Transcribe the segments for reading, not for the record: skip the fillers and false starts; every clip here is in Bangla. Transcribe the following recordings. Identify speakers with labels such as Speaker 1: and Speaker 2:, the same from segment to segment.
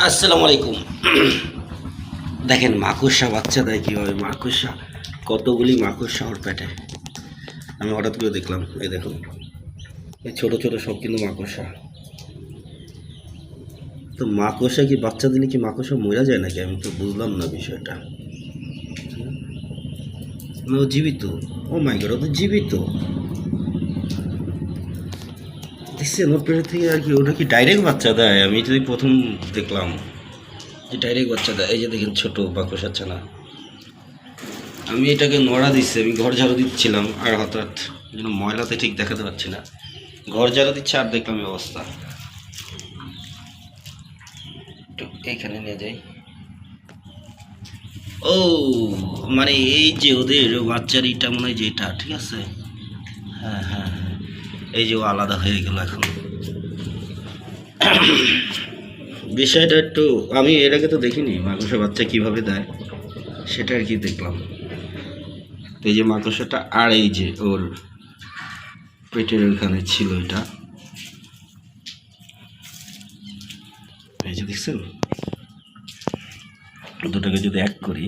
Speaker 1: আসসালামু আলাইকুম। দেখেন মাকড়সা বাচ্চা দেয় কীভাবে, মাকড়সা কতগুলি মাকড়সা ওর পেটে। আমি হঠাৎ করে দেখলাম, এই দেখুন এই ছোটো ছোটো সব কিন্তু মাকড়সা। তো মাকড়সা কি বাচ্চা দিলে কি মাকড়সা মরা যায় নাকি? আমি তো বুঝলাম না বিষয়টা। ও জীবিত? ও মাই গড, ও তো জীবিত। দেখছেন ওর পেটের থেকে আর কি, ওটা কি ডাইরেক্ট বাচ্চা দেয়? আমি যদি প্রথম দেখলাম যে ডাইরেক্ট বাচ্চা দেয়। এই যে দেখেন ছোটো মাকড়সা ছানা। আমি এটাকে নড়া দিচ্ছি, আমি ঘর ঝাড়ু দিচ্ছিলাম আর হঠাৎ যেন ময়লাতে ঠিক দেখাতে পারছি না, ঘর ঝাড়ু দিচ্ছে আর দেখলাম এই অবস্থা। একটু এইখানে নিয়ে যাই। ও মানে এই যে ওদের বাচ্চার এটা মনে হয় যে এটা ঠিক আছে। হ্যাঁ হ্যাঁ হ্যাঁ, এই যে ও আলাদা হয়ে গেল এখন। বিষয়টা একটু, আমি এর আগে তো দেখিনি মাকড়সা বাচ্চা কীভাবে দেয়, সেটা আর কি দেখলাম। এই যে মাকড়সাটা আর এই যে ওর পেটের ওখানে ছিল এটা, এই যে দেখছেন, দুটোকে যদি এক করি,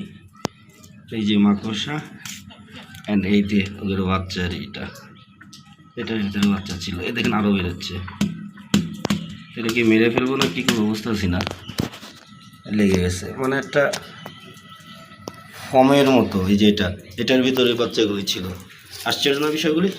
Speaker 1: এই যে মাকড়সা অ্যান্ড এই যে ওদের বাচ্চার এইটা, এটার ভিতরে বাচ্চা ছিল। এই দেখেন আরও বেরোচ্ছে। এটা কি মেরে ফেলবো না কী করবো বুঝতেছি না, লেগে গেছে মানে একটা ফমের মতো। এই যে এটার ভিতরে বাচ্চাগুলি ছিল। আশ্চর্য না বিষয়গুলি।